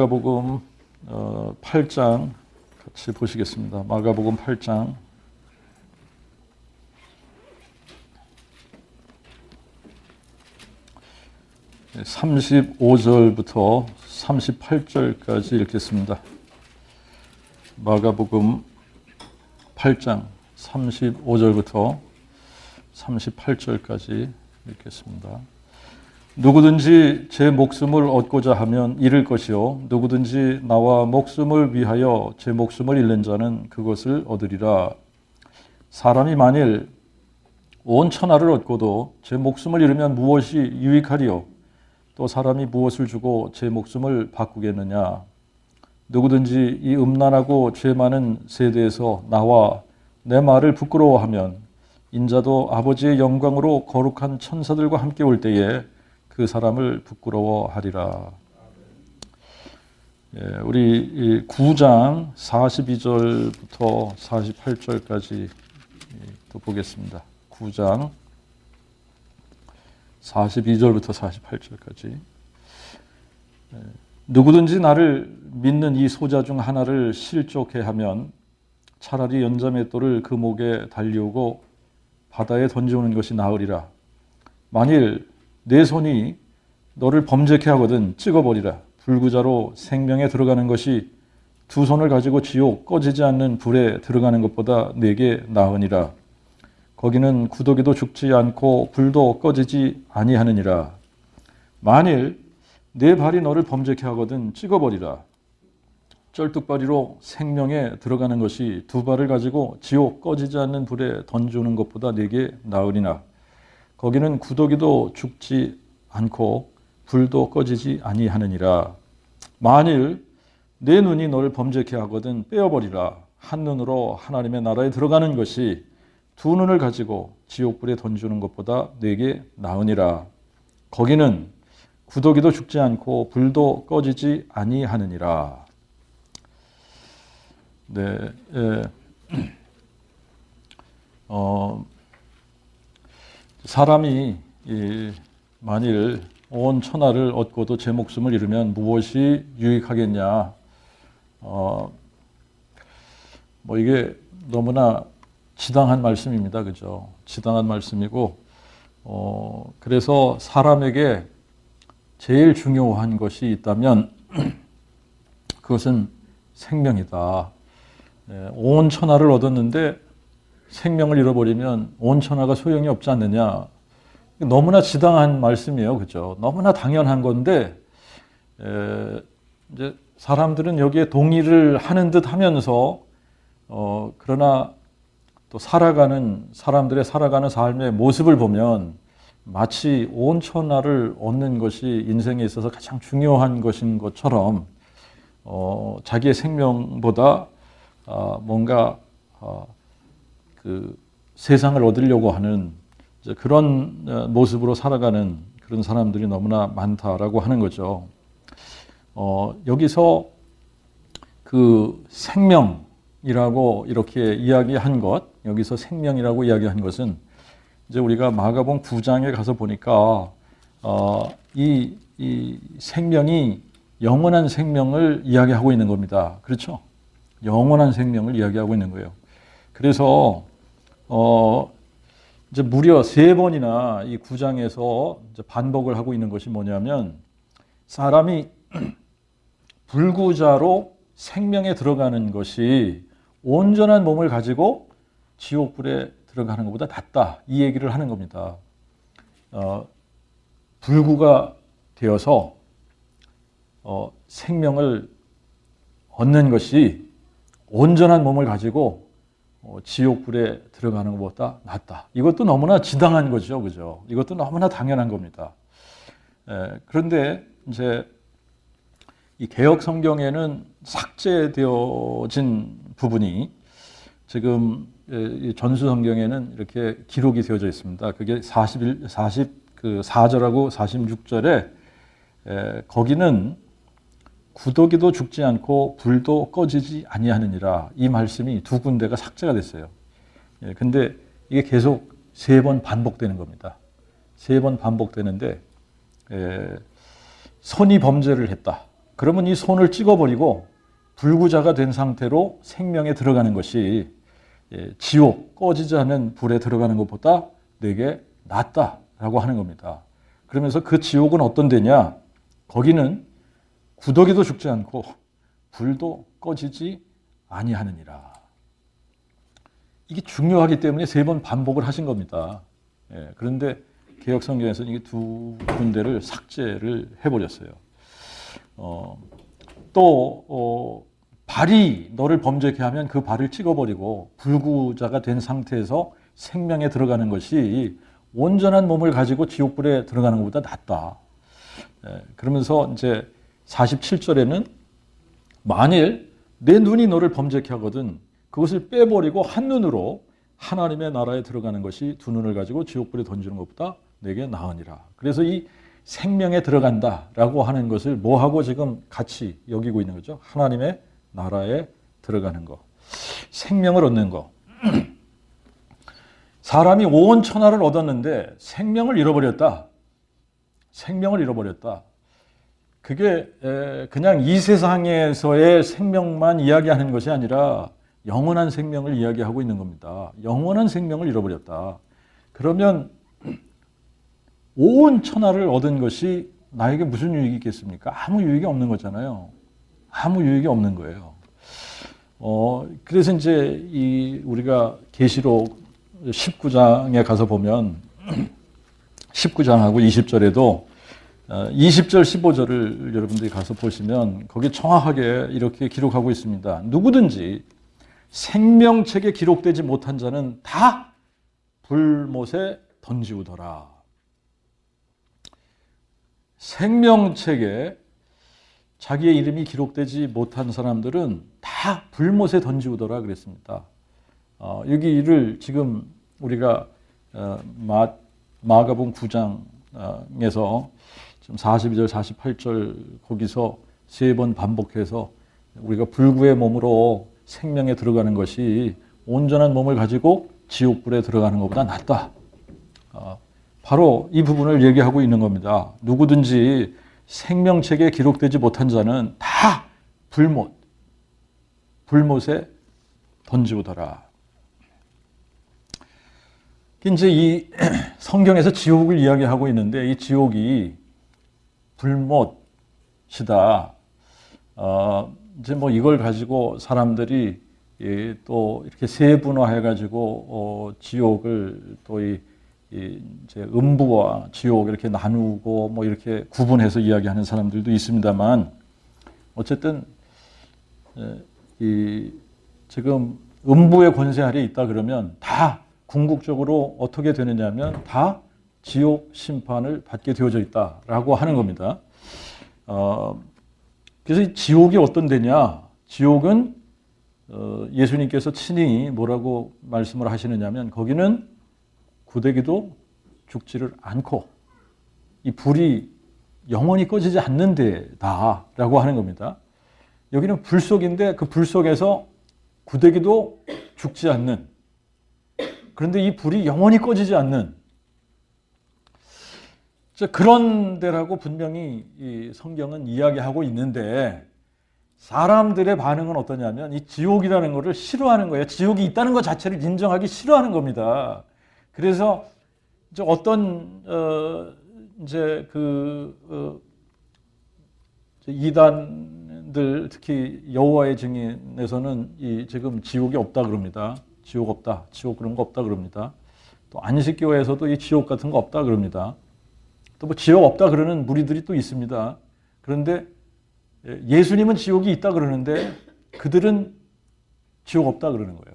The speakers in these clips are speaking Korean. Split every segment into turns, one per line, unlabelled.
마가복음 8장 같이 보시겠습니다. 마가복음 8장 35절부터 38절까지 읽겠습니다. 마가복음 8장 35절부터 38절까지 읽겠습니다. 누구든지 제 목숨을 얻고자 하면 잃을 것이요 누구든지 나와 목숨을 위하여 제 목숨을 잃는 자는 그것을 얻으리라. 사람이 만일 온 천하를 얻고도 제 목숨을 잃으면 무엇이 유익하리요? 또 사람이 무엇을 주고 제 목숨을 바꾸겠느냐? 누구든지 이 음란하고 죄 많은 세대에서 나와 내 말을 부끄러워하면 인자도 아버지의 영광으로 거룩한 천사들과 함께 올 때에 그 사람을 부끄러워하리라. 우리 9장 42절부터 48절까지 또 보겠습니다. 9장 42절부터 48절까지. 누구든지 나를 믿는 이 소자 중 하나를 실족해 하면 차라리 연자맷돌을 그 목에 달리우고 바다에 던져오는 것이 나으리라. 만일 내 손이 너를 범죄케 하거든 찍어버리라. 불구자로 생명에 들어가는 것이 두 손을 가지고 지옥 꺼지지 않는 불에 들어가는 것보다 내게 나으니라. 거기는 구더기도 죽지 않고 불도 꺼지지 아니하느니라. 만일 내 발이 너를 범죄케 하거든 찍어버리라. 쩔뚝발이로 생명에 들어가는 것이 두 발을 가지고 지옥 꺼지지 않는 불에 던져오는 것보다 내게 나으리나. 거기는 구더기도 죽지 않고 불도 꺼지지 아니하느니라. 만일 내 눈이 너를 범죄케 하거든 빼어버리라. 한 눈으로 하나님의 나라에 들어가는 것이 두 눈을 가지고 지옥불에 던지는 것보다 내게 나으니라. 거기는 구더기도 죽지 않고 불도 꺼지지 아니하느니라. 네, 사람이 만일 온 천하를 얻고도 제 목숨을 잃으면 무엇이 유익하겠냐? 이게 너무나 지당한 말씀입니다, 그죠? 지당한 말씀이고, 그래서 사람에게 제일 중요한 것이 있다면 그것은 생명이다. 온 천하를 얻었는데 생명을 잃어버리면 온 천하가 소용이 없지 않느냐. 너무나 지당한 말씀이에요. 그죠? 너무나 당연한 건데, 이제 사람들은 여기에 동의를 하는 듯 하면서, 그러나 또 사람들의 살아가는 삶의 모습을 보면 마치 온 천하를 얻는 것이 인생에 있어서 가장 중요한 것인 것처럼, 자기의 생명보다 뭔가 그 세상을 얻으려고 하는 그런 모습으로 살아가는 그런 사람들이 너무나 많다라고 하는 거죠. 여기서 그 생명이라고 이렇게 이야기한 것, 여기서 생명이라고 이야기한 것은 이제 우리가 마가복음 9장에 가서 보니까 이 생명이 영원한 생명을 이야기하고 있는 겁니다. 그렇죠? 영원한 생명을 이야기하고 있는 거예요. 그래서 이제 무려 3번이나 이 9장에서 이제 반복을 하고 있는 것이 뭐냐면 사람이 불구자로 생명에 들어가는 것이 온전한 몸을 가지고 지옥불에 들어가는 것보다 낫다. 이 얘기를 하는 겁니다. 불구가 되어서 생명을 얻는 것이 온전한 몸을 가지고 지옥불에 들어가는 것보다 낫다. 이것도 너무나 지당한 거죠. 그죠? 이것도 너무나 당연한 겁니다. 그런데 이제 이 개역 성경에는 삭제되어진 부분이 지금 이 전수 성경에는 이렇게 기록이 되어져 있습니다. 그게 44절하고 46절에 거기는 구더기도 죽지 않고 불도 꺼지지 아니하느니라. 이 말씀이 두 군데가 삭제가 됐어요. 근데 이게 계속 3번 반복되는 겁니다. 3번 반복되는데 손이 범죄를 했다. 그러면 이 손을 찍어버리고 불구자가 된 상태로 생명에 들어가는 것이 지옥, 꺼지지 않은 불에 들어가는 것보다 내게 낫다라고 하는 겁니다. 그러면서 그 지옥은 어떤 데냐? 거기는 구더기도 죽지 않고 불도 꺼지지 아니하느니라. 이게 중요하기 때문에 3번 반복을 하신 겁니다. 그런데 개역 성경에서는 이게 2군데를 삭제를 해버렸어요. 또 발이 너를 범죄케 하면 그 발을 찍어버리고 불구자가 된 상태에서 생명에 들어가는 것이 온전한 몸을 가지고 지옥불에 들어가는 것보다 낫다. 그러면서 이제 47절에는 만일 내 눈이 너를 범죄케 하거든 그것을 빼버리고 한눈으로 하나님의 나라에 들어가는 것이 2눈을 가지고 지옥불에 던지는 것보다 내게 나으니라. 그래서 이 생명에 들어간다라고 하는 것을 뭐하고 지금 같이 여기고 있는 거죠? 하나님의 나라에 들어가는 것. 생명을 얻는 것. 사람이 온 천하를 얻었는데 생명을 잃어버렸다. 생명을 잃어버렸다. 그게 그냥 이 세상에서의 생명만 이야기하는 것이 아니라 영원한 생명을 이야기하고 있는 겁니다. 영원한 생명을 잃어버렸다. 그러면 온 천하를 얻은 것이 나에게 무슨 유익이 있겠습니까? 아무 유익이 없는 거잖아요. 아무 유익이 없는 거예요. 그래서 이제 우리가 계시록 19장에 가서 보면 19장하고 20절에도 20절, 15절을 여러분들이 가서 보시면 거기 정확하게 이렇게 기록하고 있습니다. 누구든지 생명책에 기록되지 못한 자는 다 불못에 던지우더라. 생명책에 자기의 이름이 기록되지 못한 사람들은 다 불못에 던지우더라 그랬습니다. 여기를 지금 우리가 마가복음 9장에서 지금 42절, 48절 거기서 3번 반복해서 우리가 불구의 몸으로 생명에 들어가는 것이 온전한 몸을 가지고 지옥불에 들어가는 것보다 낫다. 바로 이 부분을 얘기하고 있는 겁니다. 누구든지 생명책에 기록되지 못한 자는 다 불못에 던지우더라. 이제 이 성경에서 지옥을 이야기하고 있는데 이 지옥이 불못이다. 이제 뭐 이걸 가지고 사람들이 또 이렇게 세분화해가지고 지옥을 또 이제 음부와 지옥 이렇게 나누고 뭐 이렇게 구분해서 이야기하는 사람들도 있습니다만 어쨌든 지금 음부의 권세 아래 있다 그러면 다 궁극적으로 어떻게 되느냐면 다 지옥 심판을 받게 되어져 있다라고 하는 겁니다. 그래서 이 지옥이 어떤 데냐? 지옥은 예수님께서 친히 뭐라고 말씀을 하시느냐면 거기는 구더기도 죽지를 않고 이 불이 영원히 꺼지지 않는 데다라고 하는 겁니다. 여기는 불 속인데 그 불 속에서 구더기도 죽지 않는, 그런데 이 불이 영원히 꺼지지 않는 그런 데라고 분명히 이 성경은 이야기하고 있는데 사람들의 반응은 어떠냐면 이 지옥이라는 것을 싫어하는 거예요. 지옥이 있다는 것 자체를 인정하기 싫어하는 겁니다. 그래서 이제 어떤 이제 이단들 특히 여호와의 증인에서는 이 지금 지옥이 없다 그럽니다. 지옥 없다, 지옥 그런 거 없다 그럽니다. 또 안식교회에서도 이 지옥 같은 거 없다 그럽니다. 또 뭐 지옥 없다 그러는 무리들이 또 있습니다. 그런데 예수님은 지옥이 있다 그러는데 그들은 지옥 없다 그러는 거예요.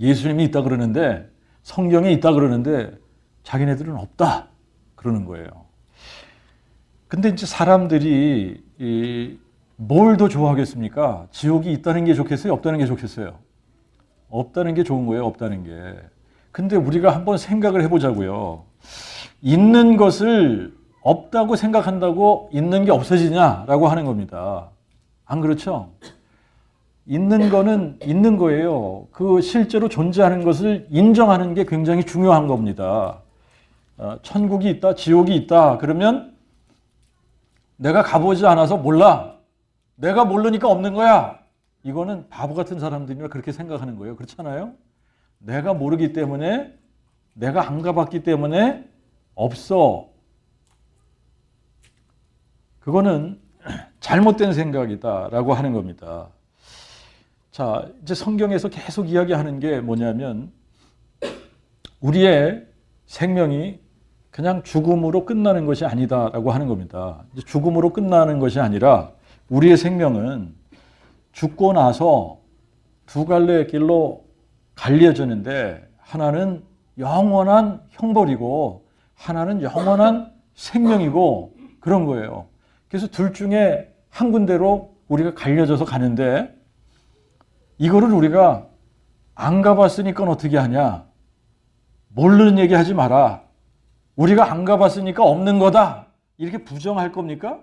예수님이 있다 그러는데 성경에 있다 그러는데 자기네들은 없다 그러는 거예요. 근데 이제 사람들이 뭘 더 좋아하겠습니까? 지옥이 있다는 게 좋겠어요? 없다는 게 좋겠어요? 없다는 게 좋은 거예요. 없다는 게. 근데 우리가 한번 생각을 해보자고요. 있는 것을 없다고 생각한다고 있는 게 없어지냐라고 하는 겁니다. 안 그렇죠? 있는 거는 있는 거예요. 그 실제로 존재하는 것을 인정하는 게 굉장히 중요한 겁니다. 천국이 있다, 지옥이 있다 그러면 내가 가보지 않아서 몰라. 내가 모르니까 없는 거야. 이거는 바보 같은 사람들이라 그렇게 생각하는 거예요. 그렇잖아요? 내가 모르기 때문에, 내가 안 가봤기 때문에 없어. 그거는 잘못된 생각이다라고 하는 겁니다. 자, 이제 성경에서 계속 이야기하는 게 뭐냐면 우리의 생명이 그냥 죽음으로 끝나는 것이 아니다라고 하는 겁니다. 이제 죽음으로 끝나는 것이 아니라 우리의 생명은 죽고 나서 두 갈래의 길로 갈려지는데 하나는 영원한 형벌이고 하나는 영원한 생명이고 그런 거예요. 그래서 둘 중에 한 군데로 우리가 갈려져서 가는데 이거를 우리가 안 가봤으니까 어떻게 하냐? 모르는 얘기 하지 마라. 우리가 안 가봤으니까 없는 거다. 이렇게 부정할 겁니까?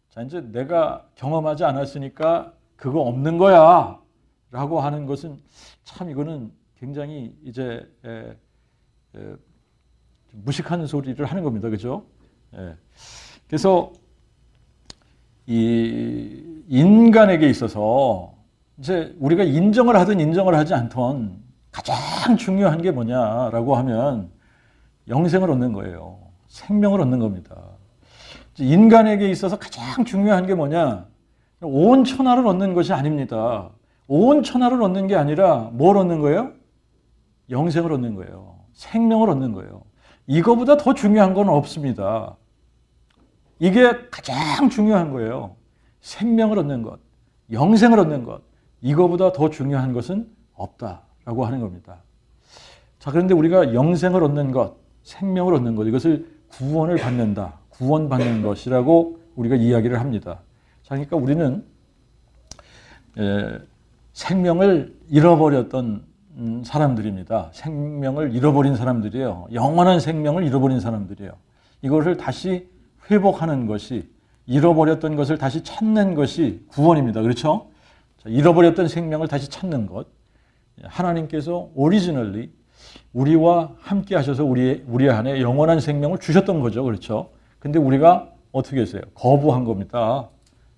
자, 이제 내가 경험하지 않았으니까 그거 없는 거야. 라고 하는 것은 참 이거는 굉장히 이제 무식한 소리를 하는 겁니다. 그죠? 그래서 이 인간에게 있어서 이제 우리가 인정을 하든 인정을 하지 않던 가장 중요한 게 뭐냐라고 하면 영생을 얻는 거예요. 생명을 얻는 겁니다. 인간에게 있어서 가장 중요한 게 뭐냐? 온 천하를 얻는 것이 아닙니다. 온 천하를 얻는 게 아니라 뭘 얻는 거예요? 영생을 얻는 거예요. 생명을 얻는 거예요. 이거보다 더 중요한 건 없습니다. 이게 가장 중요한 거예요. 생명을 얻는 것, 영생을 얻는 것, 이거보다 더 중요한 것은 없다라고 하는 겁니다. 자, 그런데 우리가 영생을 얻는 것, 생명을 얻는 것, 이것을 구원을 받는다, 구원받는 것이라고 우리가 이야기를 합니다. 자, 그러니까 우리는 생명을 잃어버렸던 사람들입니다. 생명을 잃어버린 사람들이에요. 영원한 생명을 잃어버린 사람들이에요. 이것을 다시 회복하는 것이, 잃어버렸던 것을 다시 찾는 것이 구원입니다. 그렇죠? 자, 잃어버렸던 생명을 다시 찾는 것. 하나님께서 오리지널리 우리와 함께 하셔서 우리 안에 영원한 생명을 주셨던 거죠. 그렇죠? 근데 우리가 어떻게 했어요? 거부한 겁니다.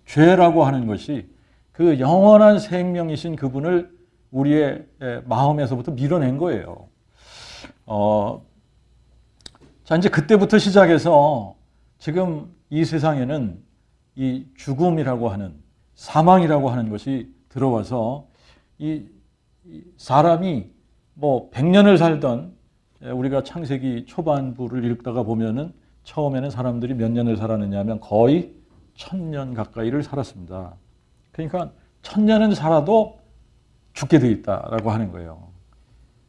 죄라고 하는 것이 그 영원한 생명이신 그분을 우리의 마음에서부터 밀어낸 거예요. 자, 이제 그때부터 시작해서 지금 이 세상에는 이 죽음이라고 하는, 사망이라고 하는 것이 들어와서 이 사람이 뭐 100년을 살던, 우리가 창세기 초반부를 읽다가 보면은 처음에는 사람들이 몇 년을 살았느냐 하면 거의 1000년 가까이를 살았습니다. 그러니까 1000년은 살아도 죽게 돼 있다라고 하는 거예요.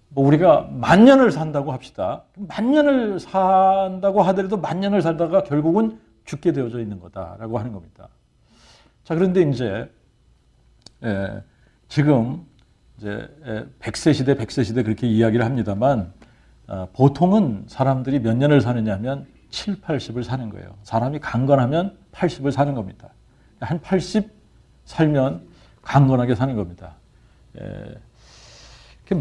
뭐 우리가 10,000년을 산다고 합시다. 10,000년을 산다고 하더라도 10,000년을 살다가 결국은 죽게 되어져 있는 거다라고 하는 겁니다. 자, 그런데 이제 지금 이제 100세 시대, 100세 시대 그렇게 이야기를 합니다만 보통은 사람들이 몇 년을 사느냐 하면 7, 80을 사는 거예요. 사람이 강건하면 80을 사는 겁니다. 한 80 살면 강건하게 사는 겁니다.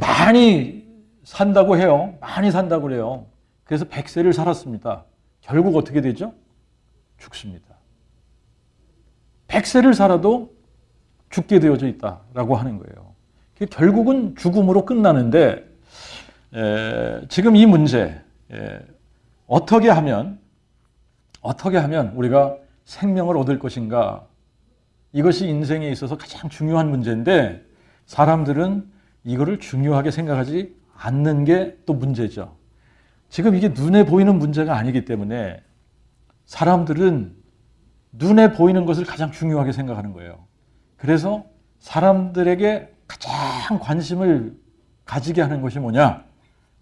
많이 산다고 해요. 많이 산다고 그래요. 그래서 100세를 살았습니다. 결국 어떻게 되죠? 죽습니다. 100세를 살아도 죽게 되어져 있다라고 하는 거예요. 결국은 죽음으로 끝나는데 지금 이 문제 어떻게 하면 우리가 생명을 얻을 것인가, 이것이 인생에 있어서 가장 중요한 문제인데 사람들은 이거를 중요하게 생각하지 않는 게 또 문제죠. 지금 이게 눈에 보이는 문제가 아니기 때문에 사람들은 눈에 보이는 것을 가장 중요하게 생각하는 거예요. 그래서 사람들에게 가장 관심을 가지게 하는 것이 뭐냐?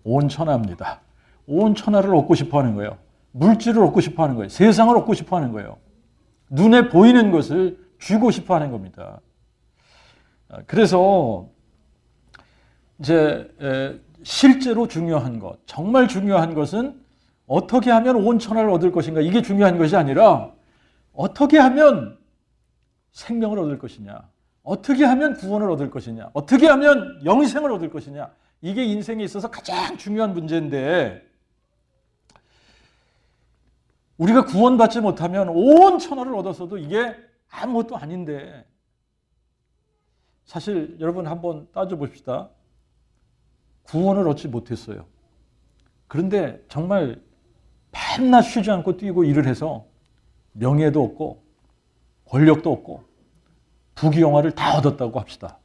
온 천하입니다. 온 천하를 얻고 싶어 하는 거예요. 물질을 얻고 싶어 하는 거예요. 세상을 얻고 싶어 하는 거예요. 눈에 보이는 것을 쥐고 싶어 하는 겁니다. 그래서 이제 실제로 중요한 것, 정말 중요한 것은 어떻게 하면 온 천하를 얻을 것인가, 이게 중요한 것이 아니라 어떻게 하면 생명을 얻을 것이냐, 어떻게 하면 구원을 얻을 것이냐, 어떻게 하면 영생을 얻을 것이냐, 이게 인생에 있어서 가장 중요한 문제인데 우리가 구원받지 못하면 온 천하를 얻었어도 이게 아무것도 아닌데, 사실 여러분 한번 따져봅시다. 구원을 얻지 못했어요. 그런데 정말 밤낮 쉬지 않고 뛰고 일을 해서 명예도 없고 권력도 없고 부귀영화를 다 얻었다고 합시다.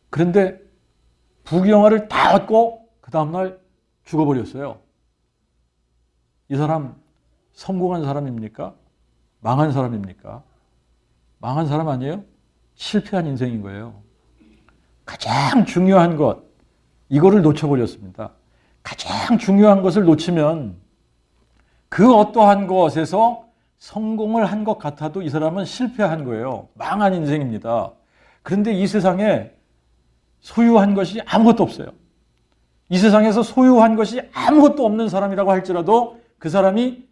그런데 부귀영화를 다 얻고 그 다음날 죽어버렸어요. 이 사람 성공한 사람입니까? 망한 사람입니까? 망한 사람 아니에요? 실패한 인생인 거예요. 가장 중요한 것, 이거를 놓쳐버렸습니다. 가장 중요한 것을 놓치면 그 어떠한 것에서 성공을 한 것 같아도 이 사람은 실패한 거예요. 망한 인생입니다. 그런데 이 세상에 소유한 것이 아무것도 없어요. 이 세상에서 소유한 것이 아무것도 없는 사람이라고 할지라도 그 사람이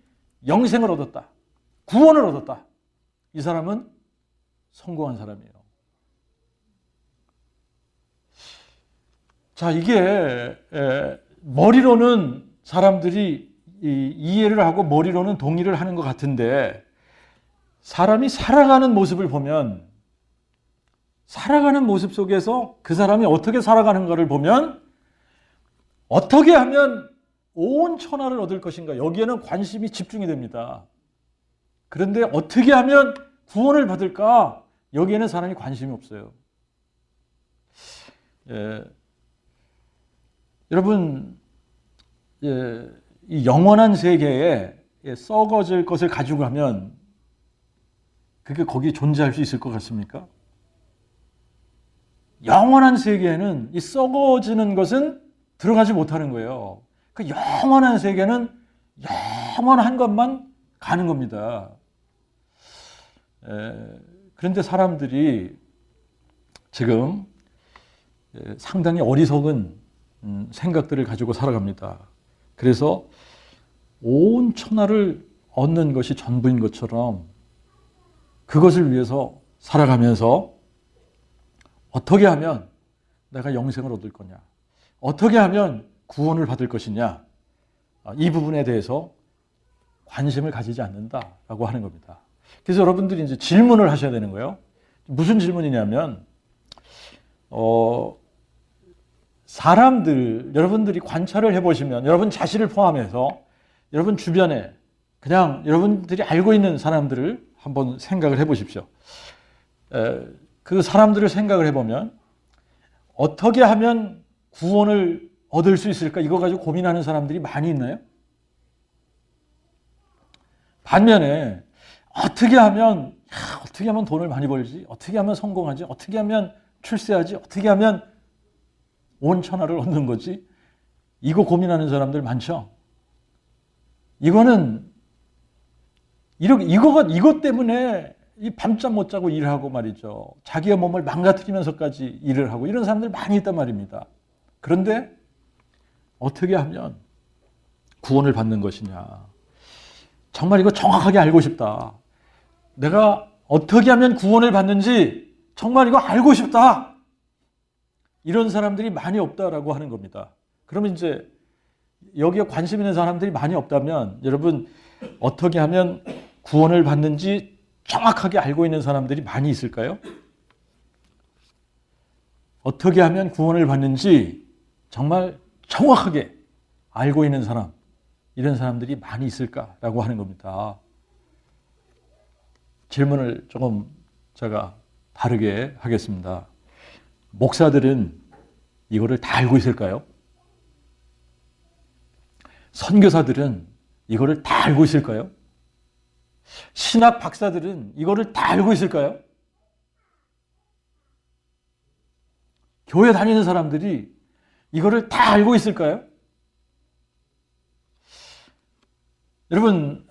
영생을 얻었다. 구원을 얻었다. 이 사람은 성공한 사람이에요. 자, 이게 머리로는 사람들이 이해를 하고 머리로는 동의를 하는 것 같은데, 사람이 살아가는 모습을 보면, 살아가는 모습 속에서 그 사람이 어떻게 살아가는가를 보면 어떻게 하면 온 천하를 얻을 것인가, 여기에는 관심이 집중이 됩니다. 그런데 어떻게 하면 구원을 받을까, 여기에는 사람이 관심이 없어요. 여러분, 이 영원한 세계에 썩어질 것을 가지고 가면 그게 거기 존재할 수 있을 것 같습니까? 영원한 세계에는 이 썩어지는 것은 들어가지 못하는 거예요. 그 영원한 세계는 영원한 것만 가는 겁니다. 그런데 사람들이 지금 상당히 어리석은 생각들을 가지고 살아갑니다. 그래서 온 천하를 얻는 것이 전부인 것처럼 그것을 위해서 살아가면서 어떻게 하면 내가 영생을 얻을 거냐, 어떻게 하면 구원을 받을 것이냐, 이 부분에 대해서 관심을 가지지 않는다라고 하는 겁니다. 그래서 여러분들이 이제 질문을 하셔야 되는 거예요. 무슨 질문이냐면, 사람들, 여러분들이 관찰을 해보시면, 여러분 자신을 포함해서 여러분 주변에 그냥 여러분들이 알고 있는 사람들을 한번 생각을 해보십시오. 그 사람들을 생각을 해보면 어떻게 하면 구원을 얻을 수 있을까, 이거 가지고 고민하는 사람들이 많이 있나요? 반면에 어떻게 하면 돈을 많이 벌지, 어떻게 하면 성공하지, 어떻게 하면 출세하지, 어떻게 하면 온 천하를 얻는 거지, 이거 고민하는 사람들 많죠. 이거는 이것 때문에 이 밤잠 못 자고 일하고 말이죠. 자기의 몸을 망가뜨리면서까지 일을 하고 이런 사람들 많이 있단 말입니다. 그런데 어떻게 하면 구원을 받는 것이냐, 정말 이거 정확하게 알고 싶다. 내가 어떻게 하면 구원을 받는지 정말 이거 알고 싶다. 이런 사람들이 많이 없다라고 하는 겁니다. 그러면 이제 여기에 관심 있는 사람들이 많이 없다면, 여러분 어떻게 하면 구원을 받는지 정확하게 알고 있는 사람들이 많이 있을까요? 어떻게 하면 구원을 받는지 정말 정확하게 알고 있는 사람, 이런 사람들이 많이 있을까라고 하는 겁니다. 질문을 조금 제가 다르게 하겠습니다. 목사들은 이거를 다 알고 있을까요? 선교사들은 이거를 다 알고 있을까요? 신학 박사들은 이거를 다 알고 있을까요? 교회 다니는 사람들이 이거를 다 알고 있을까요? 여러분,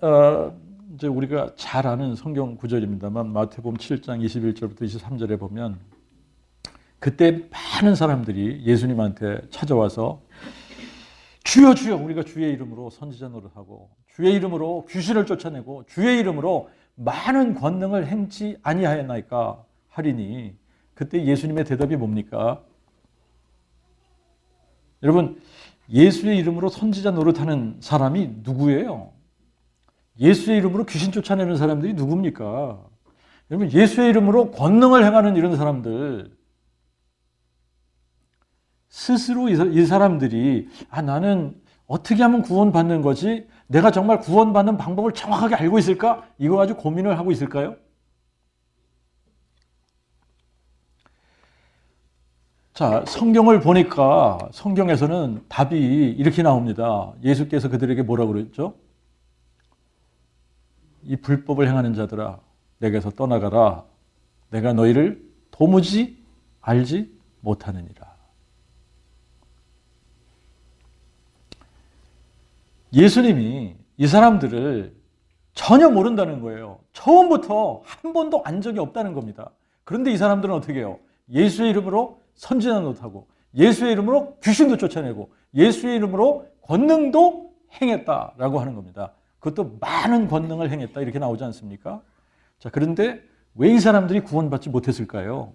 이제 우리가 잘 아는 성경 구절입니다만, 마태복음 7장 21절부터 23절에 보면, 그때 많은 사람들이 예수님한테 찾아와서 주여 주여, 우리가 주의 이름으로 선지자 노릇하고 주의 이름으로 귀신을 쫓아내고 주의 이름으로 많은 권능을 행치 아니하였나이까 하리니, 그때 예수님의 대답이 뭡니까? 여러분, 예수의 이름으로 선지자 노릇하는 사람이 누구예요? 예수의 이름으로 귀신 쫓아내는 사람들이 누굽니까? 여러분, 예수의 이름으로 권능을 행하는 이런 사람들, 스스로 이 사람들이 나는 어떻게 하면 구원받는 거지? 내가 정말 구원받는 방법을 정확하게 알고 있을까? 이거 가지고 고민을 하고 있을까요? 자, 성경을 보니까 성경에서는 답이 이렇게 나옵니다. 예수께서 그들에게 뭐라고 그랬죠? 이 불법을 행하는 자들아, 내게서 떠나가라. 내가 너희를 도무지 알지 못하느니라. 예수님이 이 사람들을 전혀 모른다는 거예요. 처음부터 한 번도 안 적이 없다는 겁니다. 그런데 이 사람들은 어떻게 해요? 예수의 이름으로 선지자도 하고, 예수의 이름으로 귀신도 쫓아내고, 예수의 이름으로 권능도 행했다라고 하는 겁니다. 그것도 많은 권능을 행했다 이렇게 나오지 않습니까? 자, 그런데 왜 이 사람들이 구원받지 못했을까요?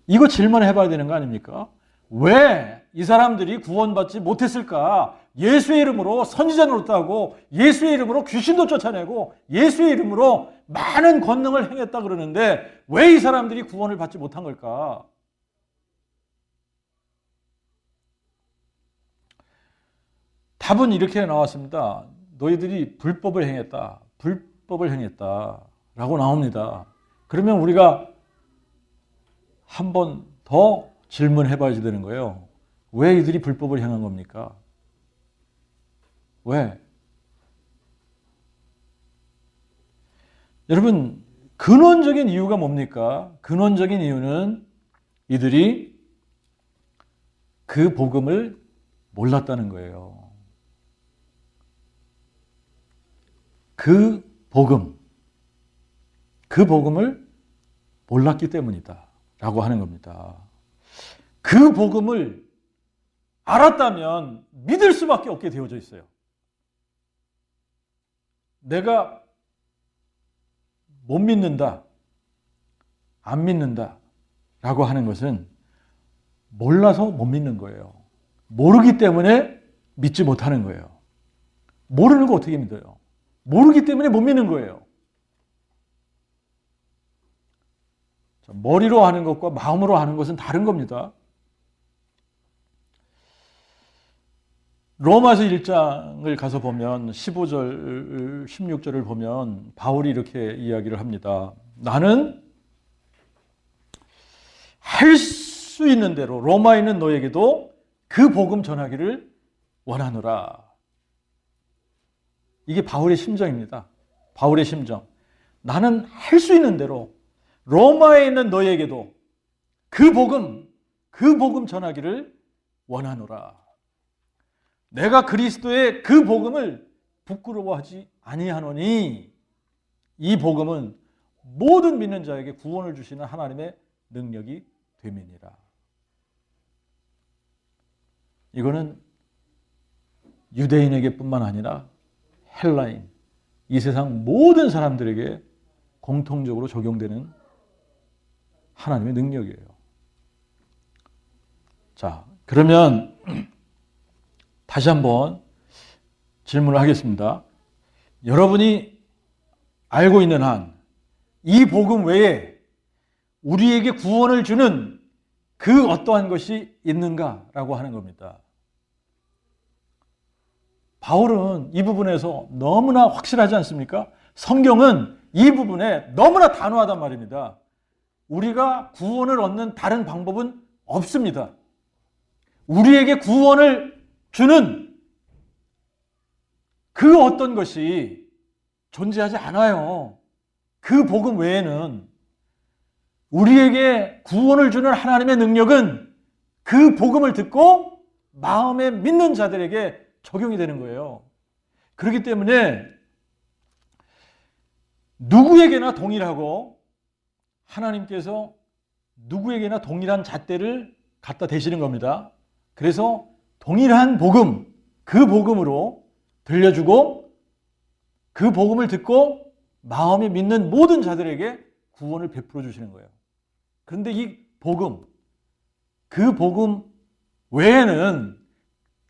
이거 질문해 봐야 되는 거 아닙니까? 왜 이 사람들이 구원받지 못했을까? 예수의 이름으로 선지자 노릇하고, 예수의 이름으로 귀신도 쫓아내고, 예수의 이름으로 많은 권능을 행했다 그러는데 왜 이 사람들이 구원을 받지 못한 걸까? 답은 이렇게 나왔습니다. 너희들이 불법을 행했다. 불법을 행했다. 라고 나옵니다. 그러면 우리가 한 번 더 질문해 봐야 되는 거예요. 왜 이들이 불법을 행한 겁니까? 왜? 여러분, 근원적인 이유가 뭡니까? 근원적인 이유는 이들이 그 복음을 몰랐다는 거예요. 그 복음을 몰랐기 때문이다 라고 하는 겁니다. 그 복음을 알았다면 믿을 수밖에 없게 되어져 있어요. 내가 못 믿는다, 안 믿는다 라고 하는 것은 몰라서 못 믿는 거예요. 모르기 때문에 믿지 못하는 거예요. 모르는 거 어떻게 믿어요? 모르기 때문에 못 믿는 거예요. 머리로 하는 것과 마음으로 하는 것은 다른 겁니다. 로마서 1장을 가서 보면 15절, 16절을 보면 바울이 이렇게 이야기를 합니다. 나는 할 수 있는 대로 로마에 있는 너에게도 그 복음 전하기를 원하노라. 이게 바울의 심정입니다. 바울의 심정. 나는 할 수 있는 대로 로마에 있는 너에게도 그 복음 전하기를 원하노라. 내가 그리스도의 그 복음을 부끄러워하지 아니하노니 이 복음은 모든 믿는 자에게 구원을 주시는 하나님의 능력이 됨이니라. 이거는 유대인에게뿐만 아니라 헬라인, 이 세상 모든 사람들에게 공통적으로 적용되는 하나님의 능력이에요. 자, 그러면 다시 한번 질문을 하겠습니다. 여러분이 알고 있는 한 이 복음 외에 우리에게 구원을 주는 그 어떠한 것이 있는가라고 하는 겁니다. 바울은 이 부분에서 너무나 확실하지 않습니까? 성경은 이 부분에 너무나 단호하단 말입니다. 우리가 구원을 얻는 다른 방법은 없습니다. 우리에게 구원을 주는 그 어떤 것이 존재하지 않아요. 그 복음 외에는 우리에게 구원을 주는 하나님의 능력은 그 복음을 듣고 마음에 믿는 자들에게 적용이 되는 거예요. 그렇기 때문에 누구에게나 동일하고 하나님께서 누구에게나 동일한 잣대를 갖다 대시는 겁니다. 그래서 동일한 복음, 그 복음으로 들려주고 그 복음을 듣고 마음에 믿는 모든 자들에게 구원을 베풀어 주시는 거예요. 그런데 이 복음, 그 복음 외에는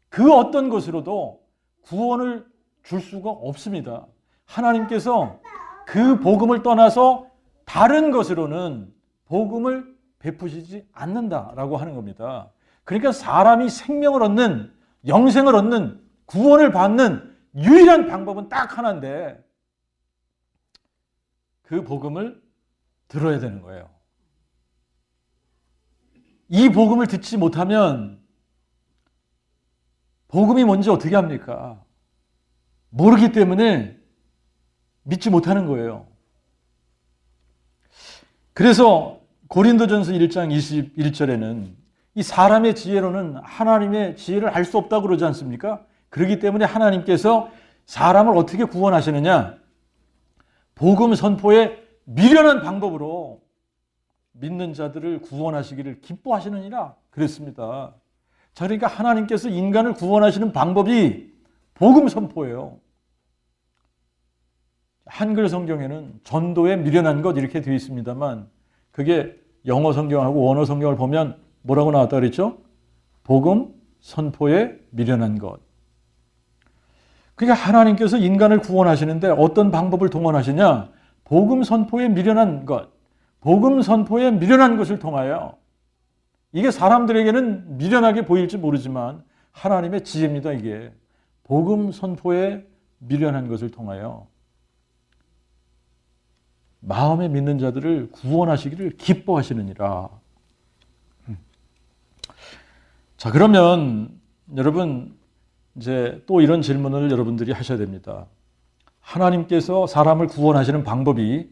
그 어떤 것으로도 구원을 줄 수가 없습니다. 하나님께서 그 복음을 떠나서 다른 것으로는 복음을 베푸시지 않는다라고 하는 겁니다. 그러니까 사람이 생명을 얻는, 영생을 얻는, 구원을 받는 유일한 방법은 딱 하나인데 그 복음을 들어야 되는 거예요. 이 복음을 듣지 못하면 복음이 뭔지 어떻게 합니까? 모르기 때문에 믿지 못하는 거예요. 그래서 고린도전서 1장 21절에는 이 사람의 지혜로는 하나님의 지혜를 알 수 없다고 그러지 않습니까? 그렇기 때문에 하나님께서 사람을 어떻게 구원하시느냐? 복음 선포의 미련한 방법으로 믿는 자들을 구원하시기를 기뻐하시느니라 그랬습니다. 자, 그러니까 하나님께서 인간을 구원하시는 방법이 복음 선포예요. 한글 성경에는 전도에 미련한 것 이렇게 되어 있습니다만 그게 영어 성경하고 원어 성경을 보면 뭐라고 나왔다 그랬죠? 복음 선포에 미련한 것. 그러니까 하나님께서 인간을 구원하시는데 어떤 방법을 동원하시냐? 복음 선포에 미련한 것. 복음 선포에 미련한 것을 통하여 이게 사람들에게는 미련하게 보일지 모르지만 하나님의 지혜입니다. 이게 복음 선포에 미련한 것을 통하여 마음에 믿는 자들을 구원하시기를 기뻐하시느니라. 자, 그러면 여러분 이제 또 이런 질문을 여러분들이 하셔야 됩니다. 하나님께서 사람을 구원하시는 방법이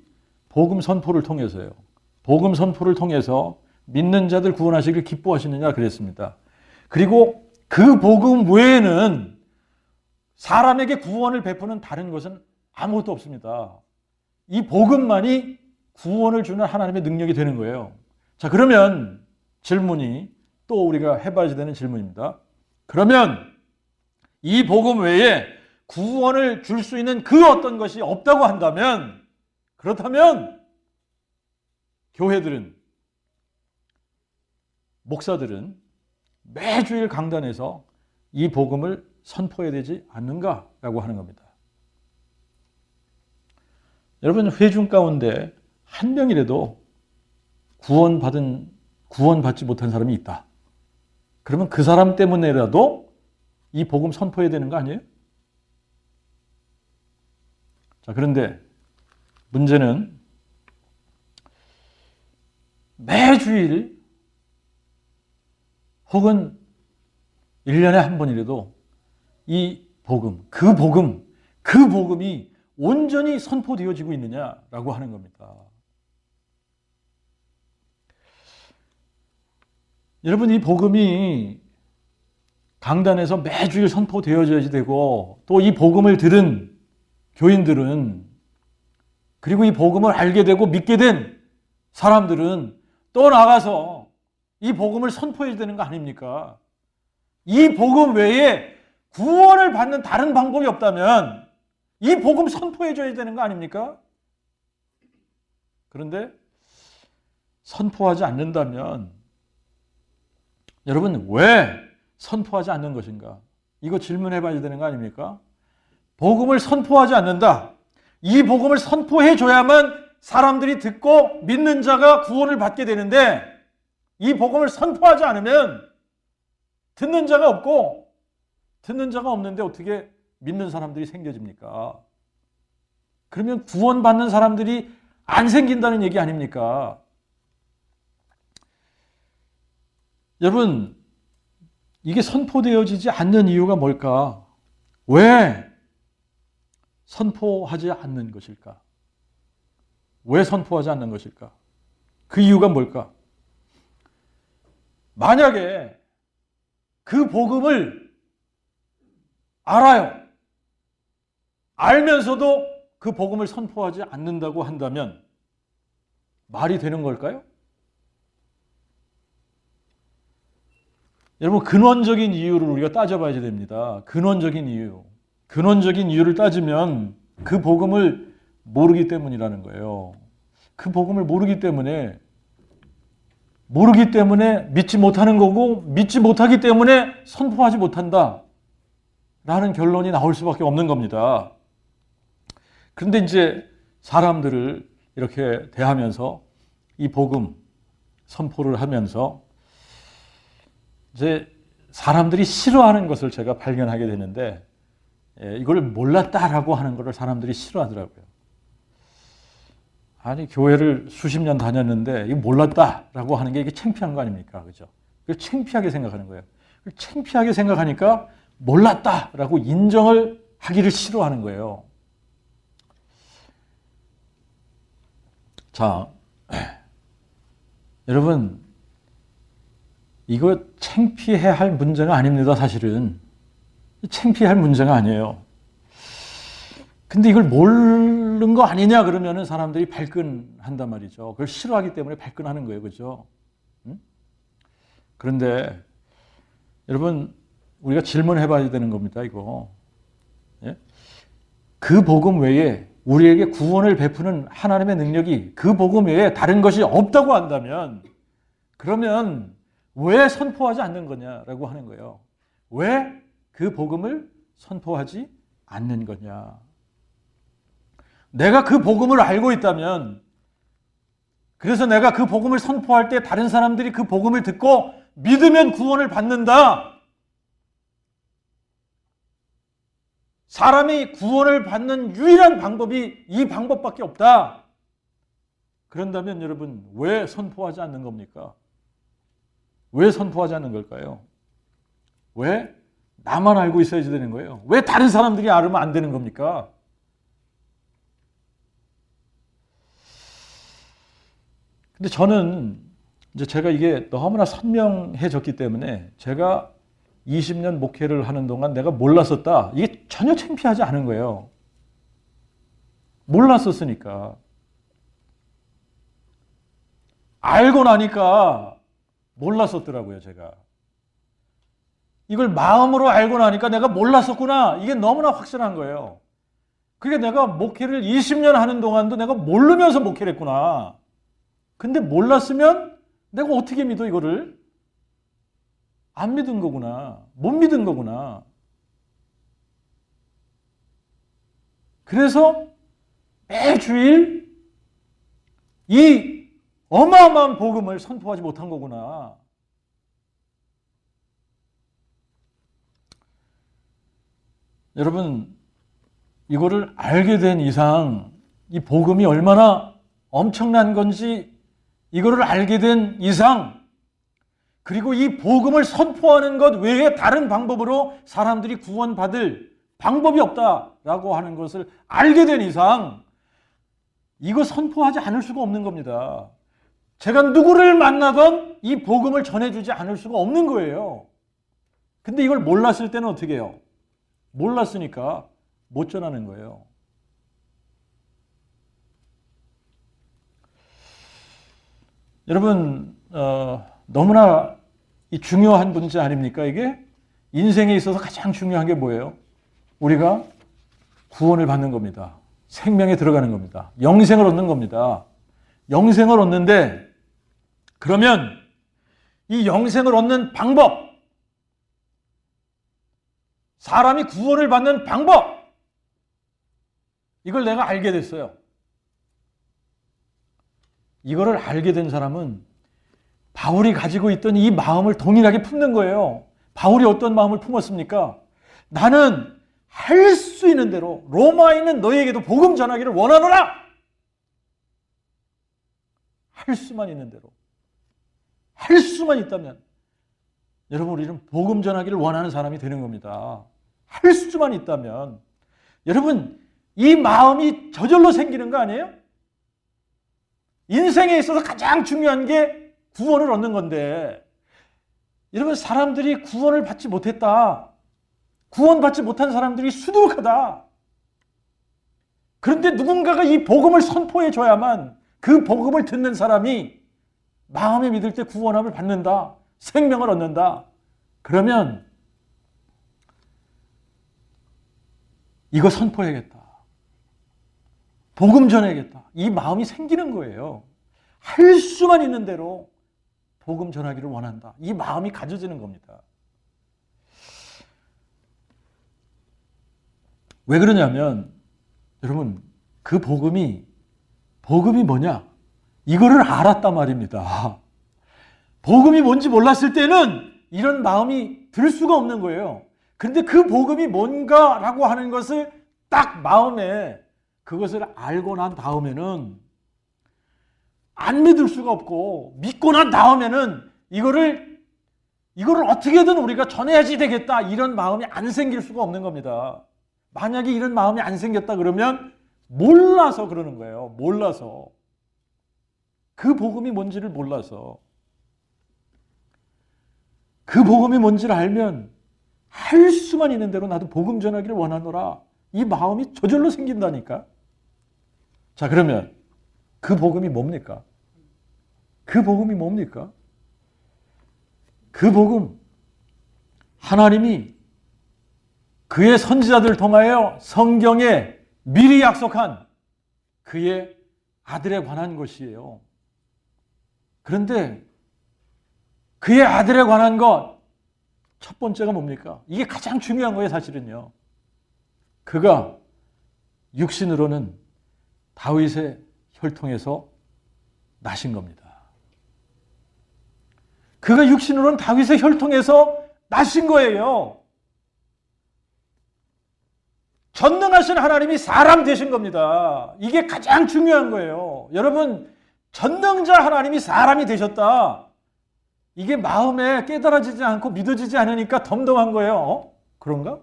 복음 선포를 통해서요. 복음 선포를 통해서 믿는 자들 구원하시기를 기뻐하시느냐 그랬습니다. 그리고 그 복음 외에는 사람에게 구원을 베푸는 다른 것은 아무것도 없습니다. 이 복음만이 구원을 주는 하나님의 능력이 되는 거예요. 자, 그러면 질문이 또 우리가 해봐야 되는 질문입니다. 그러면 이 복음 외에 구원을 줄 수 있는 그 어떤 것이 없다고 한다면, 그렇다면 교회들은, 목사들은 매주일 강단에서 이 복음을 선포해야 되지 않는가라고 하는 겁니다. 여러분, 회중 가운데 한 명이라도 구원받지 못한 사람이 있다. 그러면 그 사람 때문에라도 이 복음 선포해야 되는 거 아니에요? 자, 그런데 문제는 매주일 혹은 1년에 한 번이라도 이 복음, 그 복음이 온전히 선포되어지고 있느냐라고 하는 겁니다. 여러분, 이 복음이 강단에서 매주일 선포되어져야지 되고, 또 이 복음을 들은 교인들은, 그리고 이 복음을 알게 되고 믿게 된 사람들은 또 나가서 이 복음을 선포해야 되는 거 아닙니까? 이 복음 외에 구원을 받는 다른 방법이 없다면 이 복음 선포해줘야 되는 거 아닙니까? 그런데 선포하지 않는다면 여러분, 왜 선포하지 않는 것인가? 이거 질문해 봐야 되는 거 아닙니까? 복음을 선포하지 않는다. 이 복음을 선포해 줘야만 사람들이 듣고 믿는 자가 구원을 받게 되는데, 이 복음을 선포하지 않으면 듣는 자가 없고, 듣는 자가 없는데 어떻게 믿는 사람들이 생겨집니까? 그러면 구원받는 사람들이 안 생긴다는 얘기 아닙니까? 여러분, 이게 선포되어지지 않는 이유가 뭘까? 왜 선포하지 않는 것일까? 왜 선포하지 않는 것일까? 그 이유가 뭘까? 만약에 그 복음을 알아요. 알면서도 그 복음을 선포하지 않는다고 한다면 말이 되는 걸까요? 여러분, 근원적인 이유를 우리가 따져봐야 됩니다. 근원적인 이유를 따지면 그 복음을 모르기 때문이라는 거예요. 그 복음을 모르기 때문에 믿지 못하는 거고, 믿지 못하기 때문에 선포하지 못한다. 라는 결론이 나올 수밖에 없는 겁니다. 그런데 이제 사람들을 이렇게 대하면서 이 복음 선포를 하면서 이제 사람들이 싫어하는 것을 제가 발견하게 되는데, 이걸 몰랐다라고 하는 것을 사람들이 싫어하더라고요. 아니, 교회를 수십 년 다녔는데 이거 몰랐다라고 하는 게 이게 창피한 거 아닙니까? 그죠? 그걸 창피하게 생각하는 거예요. 창피하게 생각하니까 몰랐다라고 인정을 하기를 싫어하는 거예요. 자, 여러분, 이거 창피해야 할 문제가 아닙니다, 사실은. 창피할 문제가 아니에요. 근데 이걸 모르는 거 아니냐 그러면은 사람들이 발끈한단 말이죠. 그걸 싫어하기 때문에 발끈하는 거예요. 그죠? 응? 그런데 여러분, 우리가 질문해 봐야 되는 겁니다, 이거. 예? 그 복음 외에 우리에게 구원을 베푸는 하나님의 능력이 그 복음 외에 다른 것이 없다고 한다면, 그러면 왜 선포하지 않는 거냐라고 하는 거예요. 왜 그 복음을 선포하지 않는 거냐. 내가 그 복음을 알고 있다면, 그래서 내가 그 복음을 선포할 때 다른 사람들이 그 복음을 듣고 믿으면 구원을 받는다. 사람이 구원을 받는 유일한 방법이 이 방법밖에 없다. 그런다면 여러분, 왜 선포하지 않는 겁니까? 왜 선포하지 않는 걸까요? 왜 나만 알고 있어야지 되는 거예요? 왜 다른 사람들이 알으면 안 되는 겁니까? 근데 저는 이제 제가 이게 너무나 선명해졌기 때문에 제가 20년 목회를 하는 동안 내가 몰랐었다. 이게 전혀 창피하지 않은 거예요. 몰랐었으니까. 알고 나니까 몰랐었더라고요, 제가. 이걸 마음으로 알고 나니까 내가 몰랐었구나. 이게 너무나 확실한 거예요. 그게 내가 목회를 20년 하는 동안도 내가 모르면서 목회를 했구나. 근데 몰랐으면 내가 어떻게 믿어, 이거를? 안 믿은 거구나. 못 믿은 거구나. 그래서 매주일 이 어마어마한 복음을 선포하지 못한 거구나. 여러분, 이거를 알게 된 이상 이 복음이 얼마나 엄청난 건지 이거를 알게 된 이상, 그리고 이 복음을 선포하는 것 외에 다른 방법으로 사람들이 구원받을 방법이 없다라고 하는 것을 알게 된 이상 이거 선포하지 않을 수가 없는 겁니다. 제가 누구를 만나건 이 복음을 전해주지 않을 수가 없는 거예요. 근데 이걸 몰랐을 때는 어떻게 해요? 몰랐으니까 못 전하는 거예요. 여러분, 너무나 이 중요한 문제 아닙니까, 이게? 인생에 있어서 가장 중요한 게 뭐예요? 우리가 구원을 받는 겁니다. 생명에 들어가는 겁니다. 영생을 얻는 겁니다. 영생을 얻는데, 그러면 이 영생을 얻는 방법, 사람이 구원을 받는 방법, 이걸 내가 알게 됐어요. 이거를 알게 된 사람은 바울이 가지고 있던 이 마음을 동일하게 품는 거예요. 바울이 어떤 마음을 품었습니까? 나는 할 수 있는 대로 로마에 있는 너희에게도 복음 전하기를 원하노라. 할 수만 있는 대로. 할 수만 있다면 여러분, 우리는 복음 전하기를 원하는 사람이 되는 겁니다. 할 수만 있다면. 여러분, 이 마음이 저절로 생기는 거 아니에요? 인생에 있어서 가장 중요한 게 구원을 얻는 건데, 여러분, 사람들이 구원을 받지 못했다. 구원받지 못한 사람들이 수두룩하다. 그런데 누군가가 이 복음을 선포해 줘야만 그 복음을 듣는 사람이 마음에 믿을 때 구원함을 받는다. 생명을 얻는다. 그러면 이거 선포해야겠다. 복음 전해야겠다. 이 마음이 생기는 거예요. 할 수만 있는 대로 복음 전하기를 원한다. 이 마음이 가져지는 겁니다. 왜 그러냐면 여러분 그 복음이 뭐냐? 이거를 알았단 말입니다. 복음이 뭔지 몰랐을 때는 이런 마음이 들 수가 없는 거예요. 근데 그 복음이 뭔가라고 하는 것을 딱 마음에 그것을 알고 난 다음에는 안 믿을 수가 없고, 믿고 난 다음에는 이거를 어떻게든 우리가 전해야지 되겠다, 이런 마음이 안 생길 수가 없는 겁니다. 만약에 이런 마음이 안 생겼다 그러면 몰라서 그러는 거예요. 몰라서. 그 복음이 뭔지를 몰라서. 그 복음이 뭔지를 알면 할 수만 있는 대로 나도 복음 전하기를 원하노라, 이 마음이 저절로 생긴다니까. 자, 그러면 그 복음이 뭡니까? 그 복음이 뭡니까? 그 복음, 하나님이 그의 선지자들을 통하여 성경에 미리 약속한 그의 아들에 관한 것이에요. 그런데 그의 아들에 관한 것, 첫 번째가 뭡니까? 이게 가장 중요한 거예요, 사실은요. 그가 육신으로는 다윗의 혈통에서 나신 겁니다. 그가 육신으로는 다윗의 혈통에서 나신 거예요. 전능하신 하나님이 사람 되신 겁니다. 이게 가장 중요한 거예요. 여러분, 전능자 하나님이 사람이 되셨다. 이게 마음에 깨달아지지 않고 믿어지지 않으니까 덤덤한 거예요. 그런가?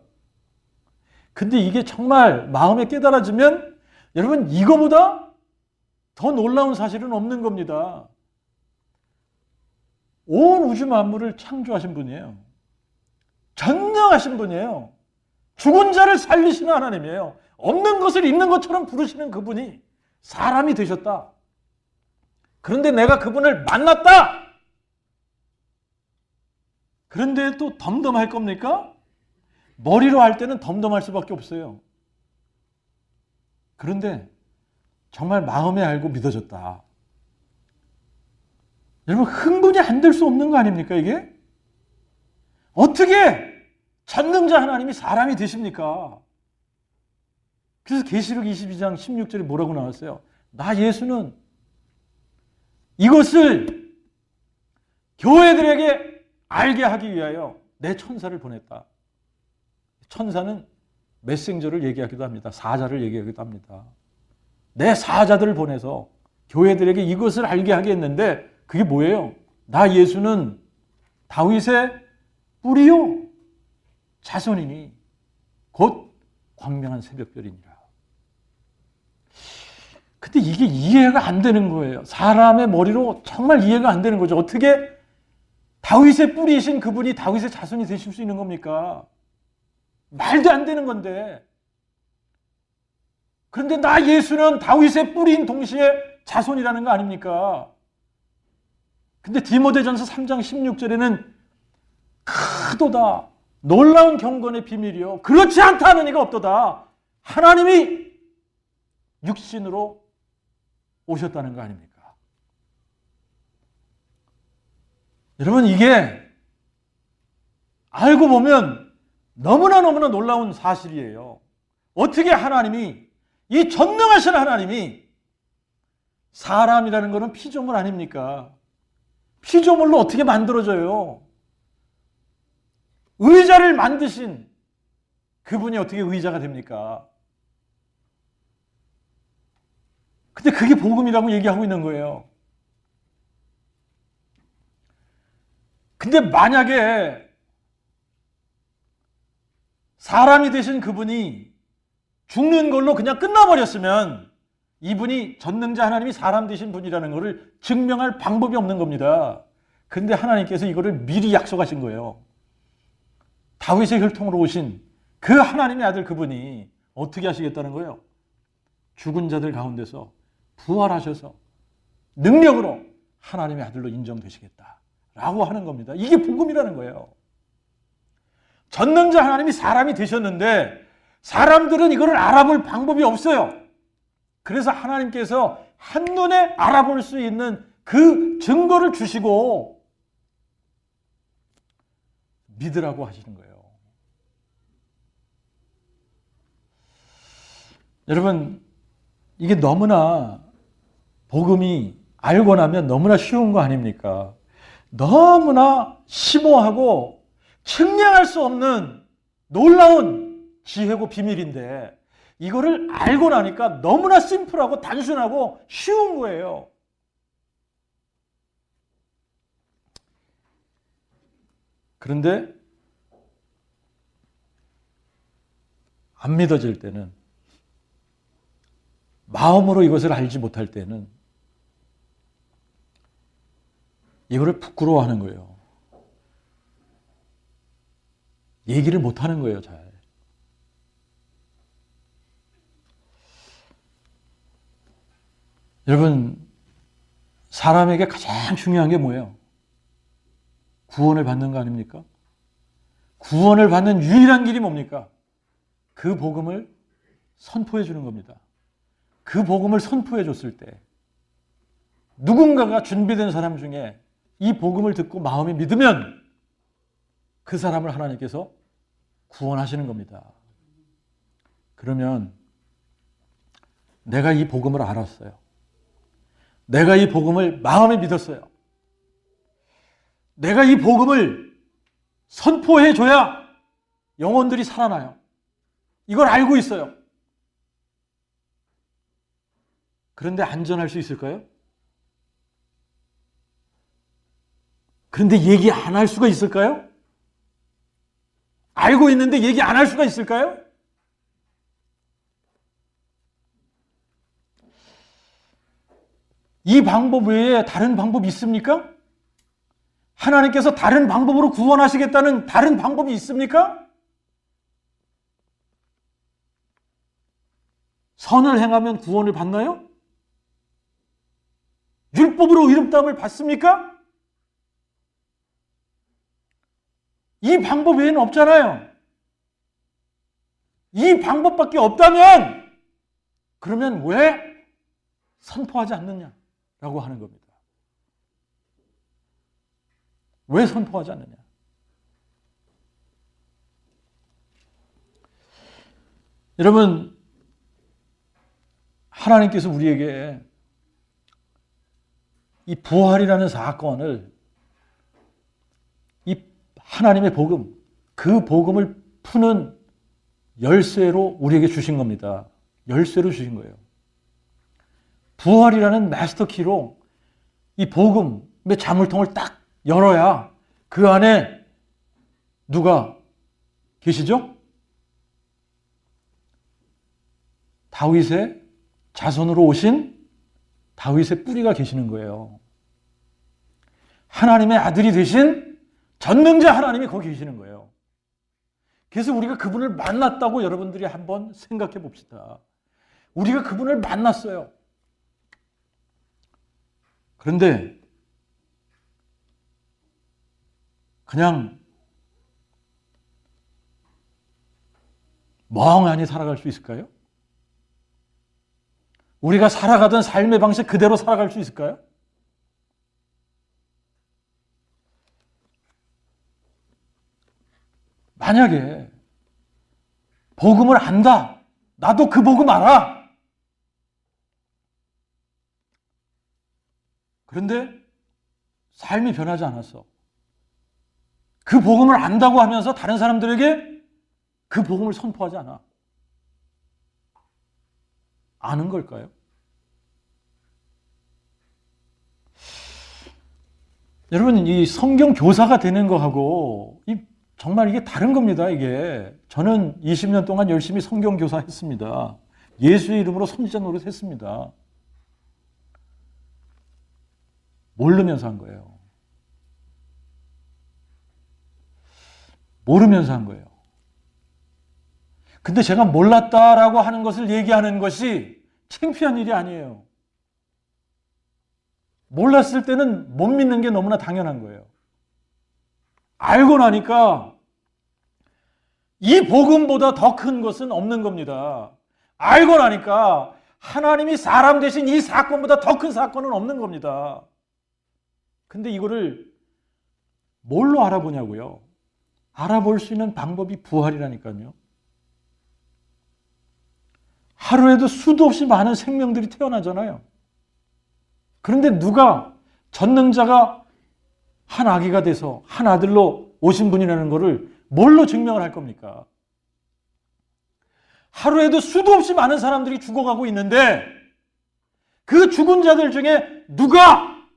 근데 이게 정말 마음에 깨달아지면 여러분, 이거보다 더 놀라운 사실은 없는 겁니다. 온 우주 만물을 창조하신 분이에요. 전능하신 분이에요. 죽은 자를 살리시는 하나님이에요. 없는 것을 있는 것처럼 부르시는 그분이 사람이 되셨다. 그런데 내가 그분을 만났다. 그런데 또 덤덤할 겁니까? 머리로 할 때는 덤덤할 수밖에 없어요. 그런데 정말 마음에 알고 믿어졌다. 여러분, 흥분이 안 될 수 없는 거 아닙니까, 이게? 어떻게 전능자 하나님이 사람이 되십니까? 그래서 계시록 22장 16절에 뭐라고 나왔어요? 나 예수는 이것을 교회들에게 알게 하기 위하여 내 천사를 보냈다. 천사는 메신저를 얘기하기도 합니다. 사자를 얘기하기도 합니다. 내 사자들을 보내서 교회들에게 이것을 알게 하게 했는데 그게 뭐예요? 나 예수는 다윗의 뿌리요 자손이니 곧 광명한 새벽별이니라. 근데 이게 이해가 안 되는 거예요. 사람의 머리로 정말 이해가 안 되는 거죠. 어떻게 다윗의 뿌리이신 그분이 다윗의 자손이 되실 수 있는 겁니까? 말도 안 되는 건데. 그런데 나 예수는 다윗의 뿌리인 동시에 자손이라는 거 아닙니까? 근데 디모데전서 3장 16절에는 크도다 놀라운 경건의 비밀이요 그렇지 않다 하는 이가 없도다. 하나님이 육신으로 오셨다는 거 아닙니까? 여러분, 이게 알고 보면 너무나 놀라운 사실이에요. 어떻게 하나님이, 이 전능하신 하나님이 사람이라는 것은 피조물 아닙니까? 피조물로 어떻게 만들어져요? 의자를 만드신 그분이 어떻게 의자가 됩니까? 근데 그게 복음이라고 얘기하고 있는 거예요. 근데 만약에 사람이 되신 그분이 죽는 걸로 그냥 끝나버렸으면 이분이 전능자 하나님이 사람 되신 분이라는 것을 증명할 방법이 없는 겁니다. 근데 하나님께서 이거를 미리 약속하신 거예요. 다윗의 혈통으로 오신 그 하나님의 아들 그분이 어떻게 하시겠다는 거예요? 죽은 자들 가운데서 부활하셔서 능력으로 하나님의 아들로 인정되시겠다라고 하는 겁니다. 이게 복음이라는 거예요. 전능자 하나님이 사람이 되셨는데 사람들은 이거를 알아볼 방법이 없어요. 그래서 하나님께서 한눈에 알아볼 수 있는 그 증거를 주시고 믿으라고 하시는 거예요. 여러분, 이게 너무나 복음이 알고 나면 너무나 쉬운 거 아닙니까? 너무나 심오하고 측량할 수 없는 놀라운 지혜고 비밀인데 이거를 알고 나니까 너무나 심플하고 단순하고 쉬운 거예요. 그런데 안 믿어질 때는, 마음으로 이것을 알지 못할 때는 이거를 부끄러워하는 거예요. 얘기를 못하는 거예요, 잘. 여러분, 사람에게 가장 중요한 게 뭐예요? 구원을 받는 거 아닙니까? 구원을 받는 유일한 길이 뭡니까? 그 복음을 선포해 주는 겁니다. 그 복음을 선포해 줬을 때 누군가가 준비된 사람 중에 이 복음을 듣고 마음에 믿으면 그 사람을 하나님께서 구원하시는 겁니다. 그러면 내가 이 복음을 알았어요. 내가 이 복음을 마음에 믿었어요. 내가 이 복음을 선포해 줘야 영혼들이 살아나요. 이걸 알고 있어요. 그런데 안전할 수 있을까요? 그런데 얘기 안 할 수가 있을까요? 알고 있는데 얘기 안 할 수가 있을까요? 이 방법 외에 다른 방법이 있습니까? 하나님께서 다른 방법으로 구원하시겠다는 다른 방법이 있습니까? 선을 행하면 구원을 받나요? 율법으로 의롭다함을 받습니까? 이 방법 외에는 없잖아요. 이 방법밖에 없다면 그러면 왜 선포하지 않느냐라고 하는 겁니다. 왜 선포하지 않느냐? 여러분, 하나님께서 우리에게 이 부활이라는 사건을, 이 하나님의 복음, 그 복음을 푸는 열쇠로 우리에게 주신 겁니다. 열쇠로 주신 거예요. 부활이라는 마스터키로 이 복음의 자물통을 딱 열어야 그 안에 누가 계시죠? 다윗의 자손으로 오신 다윗의 뿌리가 계시는 거예요. 하나님의 아들이 되신 전능자 하나님이 거기 계시는 거예요. 그래서 우리가 그분을 만났다고 여러분들이 한번 생각해 봅시다. 우리가 그분을 만났어요. 그런데 그냥 멍하니 살아갈 수 있을까요? 우리가 살아가던 삶의 방식 그대로 살아갈 수 있을까요? 만약에 복음을 안다. 나도 그 복음 알아. 그런데 삶이 변하지 않았어. 그 복음을 안다고 하면서 다른 사람들에게 그 복음을 선포하지 않아. 아는 걸까요? 여러분, 이 성경 교사가 되는 거하고 정말 이게 다른 겁니다. 이게 저는 20년 동안 열심히 성경 교사 했습니다. 예수의 이름으로 선지자 노릇 했습니다. 모르면서 한 거예요. 모르면서 한 거예요. 근데 제가 몰랐다라고 하는 것을 얘기하는 것이 창피한 일이 아니에요. 몰랐을 때는 못 믿는 게 너무나 당연한 거예요. 알고 나니까 이 복음보다 더 큰 것은 없는 겁니다. 알고 나니까 하나님이 사람 되신 이 사건보다 더 큰 사건은 없는 겁니다. 근데 이거를 뭘로 알아보냐고요? 알아볼 수 있는 방법이 부활이라니까요. 하루에도 수도 없이 많은 생명들이 태어나잖아요. 그런데 누가 전능자가 한 아기가 돼서 한 아들로 오신 분이라는 것을 뭘로 증명을 할 겁니까? 하루에도 수도 없이 많은 사람들이 죽어가고 있는데 그 죽은 자들 중에 누가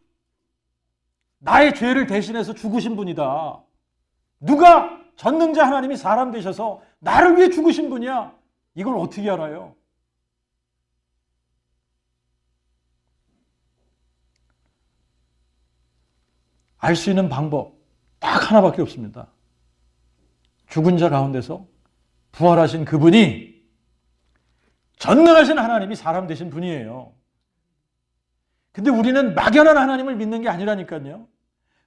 나의 죄를 대신해서 죽으신 분이다. 누가 전능자 하나님이 사람 되셔서 나를 위해 죽으신 분이야. 이걸 어떻게 알아요? 알 수 있는 방법 딱 하나밖에 없습니다. 죽은 자 가운데서 부활하신 그분이 전능하신 하나님이 사람 되신 분이에요. 근데 우리는 막연한 하나님을 믿는 게 아니라니까요.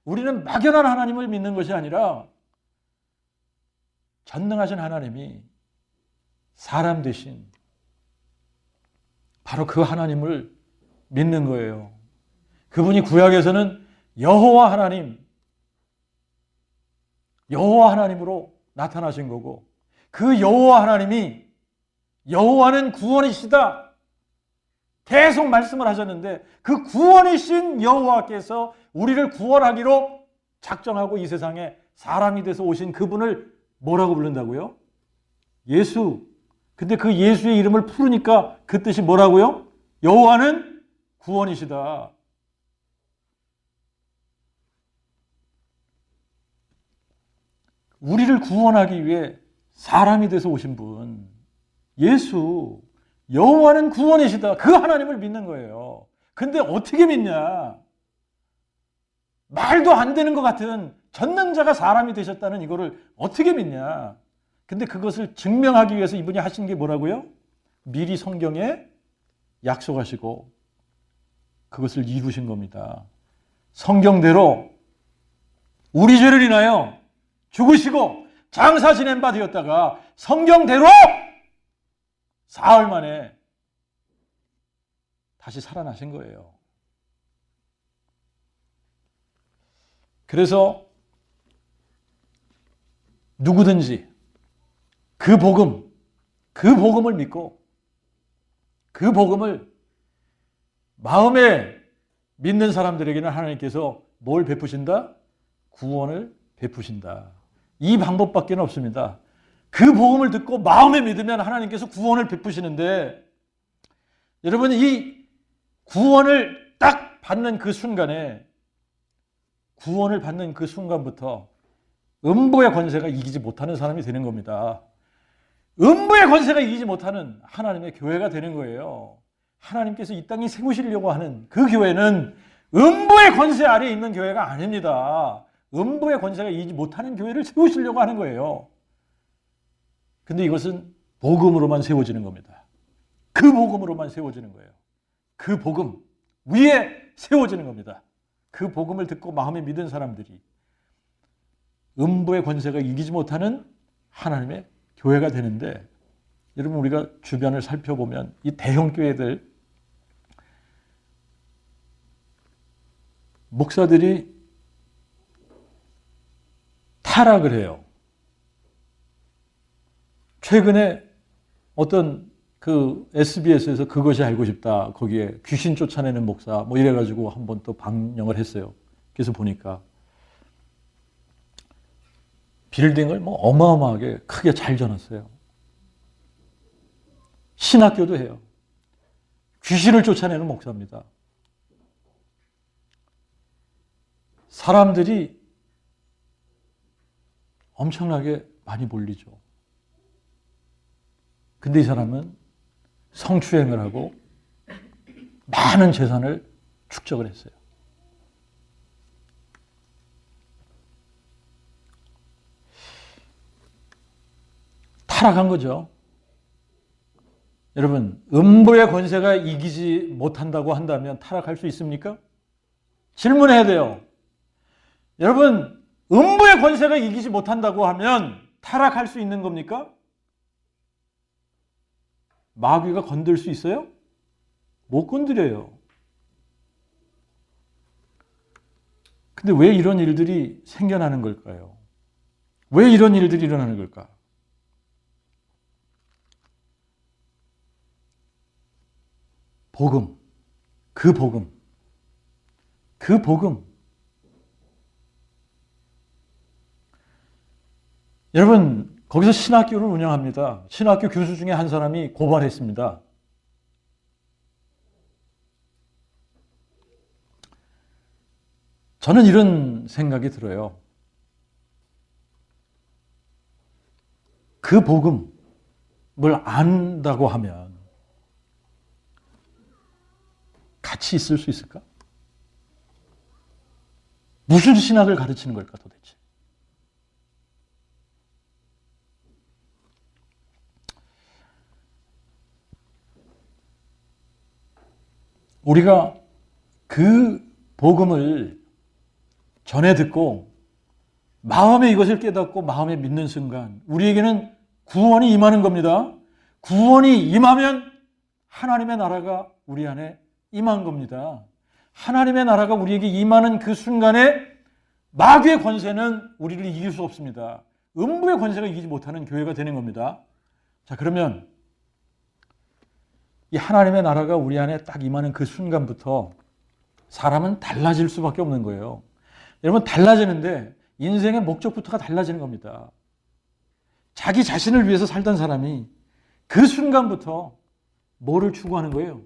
우리는 막연한 하나님을 믿는 것이 아니라 전능하신 하나님이 사람 되신 바로 그 하나님을 믿는 거예요. 그분이 구약에서는 여호와 하나님으로 나타나신 거고, 그 여호와 하나님이 여호와는 구원이시다 계속 말씀을 하셨는데, 그 구원이신 여호와께서 우리를 구원하기로 작정하고 이 세상에 사람이 돼서 오신 그분을 뭐라고 부른다고요? 예수. 근데 그 예수의 이름을 부르니까 그 뜻이 뭐라고요? 여호와는 구원이시다. 우리를 구원하기 위해 사람이 돼서 오신 분, 예수, 여호와는 구원이시다. 그 하나님을 믿는 거예요. 근데 어떻게 믿냐? 말도 안 되는 것 같은 전능자가 사람이 되셨다는 이거를 어떻게 믿냐? 근데 그것을 증명하기 위해서 이분이 하신 게 뭐라고요? 미리 성경에 약속하시고 그것을 이루신 겁니다. 성경대로 우리 죄를 인하여 죽으시고 장사 지낸 바 되었다가 성경대로 사흘 만에 다시 살아나신 거예요. 그래서 누구든지 그 복음을 믿고 그 복음을 마음에 믿는 사람들에게는 하나님께서 뭘 베푸신다? 구원을 베푸신다. 이 방법밖에 없습니다. 그 복음을 듣고 마음에 믿으면 하나님께서 구원을 베푸시는데, 여러분 이 구원을 딱 받는 그 순간에, 구원을 받는 그 순간부터 음부의 권세가 이기지 못하는 사람이 되는 겁니다. 음부의 권세가 이기지 못하는 하나님의 교회가 되는 거예요. 하나님께서 이 땅에 세우시려고 하는 그 교회는 음부의 권세 아래에 있는 교회가 아닙니다. 음부의 권세가 이기지 못하는 교회를 세우시려고 하는 거예요. 근데 이것은 복음으로만 세워지는 겁니다. 그 복음으로만 세워지는 거예요. 그 복음 위에 세워지는 겁니다. 그 복음을 듣고 마음에 믿은 사람들이 음부의 권세가 이기지 못하는 하나님의 교회가 되는데, 여러분 우리가 주변을 살펴보면 이 대형 교회들 목사들이 타락을 해요. 최근에 어떤 그 SBS에서 그것이 알고 싶다, 거기에 귀신 쫓아내는 목사 뭐 이래가지고 한번 또 방영을 했어요. 그래서 보니까 빌딩을 뭐 어마어마하게 크게 잘 져놨어요. 신학교도 해요. 귀신을 쫓아내는 목사입니다. 사람들이 엄청나게 많이 몰리죠. 근데 이 사람은 성추행을 하고 많은 재산을 축적을 했어요. 타락한 거죠. 여러분, 음부의 권세가 이기지 못한다고 한다면 타락할 수 있습니까? 질문해야 돼요. 여러분, 음부의 권세가 이기지 못한다고 하면 타락할 수 있는 겁니까? 마귀가 건들 수 있어요? 못 건드려요. 근데 왜 이런 일들이 생겨나는 걸까요? 왜 이런 일들이 일어나는 걸까? 복음, 그 복음, 그 복음. 여러분, 거기서 신학교를 운영합니다. 신학교 교수 중에 한 사람이 고발했습니다. 저는 이런 생각이 들어요. 그 복음을 안다고 하면 같이 있을 수 있을까? 무슨 신학을 가르치는 걸까 도대체? 우리가 그 복음을 전해 듣고 마음에 이것을 깨닫고 마음에 믿는 순간 우리에게는 구원이 임하는 겁니다. 구원이 임하면 하나님의 나라가 우리 안에 임한 겁니다. 하나님의 나라가 우리에게 임하는 그 순간에 마귀의 권세는 우리를 이길 수 없습니다. 음부의 권세가 이기지 못하는 교회가 되는 겁니다. 자, 그러면 이 하나님의 나라가 우리 안에 딱 임하는 그 순간부터 사람은 달라질 수밖에 없는 거예요. 여러분, 달라지는데 인생의 목적부터가 달라지는 겁니다. 자기 자신을 위해서 살던 사람이 그 순간부터 뭐를 추구하는 거예요?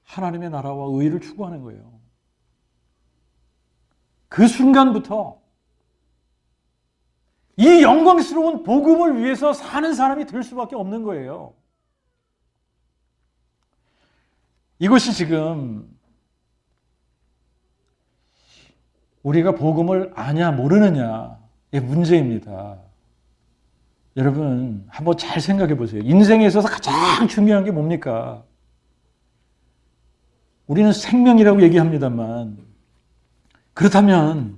하나님의 나라와 의를 추구하는 거예요. 그 순간부터 이 영광스러운 복음을 위해서 사는 사람이 될 수밖에 없는 거예요. 이것이 지금 우리가 복음을 아냐 모르느냐의 문제입니다. 여러분, 한번 잘 생각해 보세요. 인생에 있어서 가장 중요한 게 뭡니까? 우리는 생명이라고 얘기합니다만, 그렇다면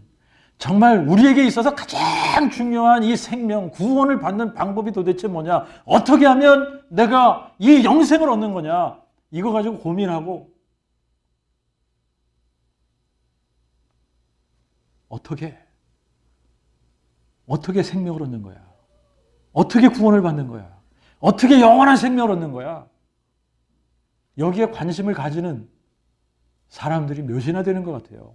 정말 우리에게 있어서 가장 중요한 이 생명, 구원을 받는 방법이 도대체 뭐냐? 어떻게 하면 내가 이 영생을 얻는 거냐? 이거 가지고 고민하고 어떻게 생명을 얻는 거야? 어떻게 구원을 받는 거야? 어떻게 영원한 생명을 얻는 거야? 여기에 관심을 가지는 사람들이 몇이나 되는 것 같아요.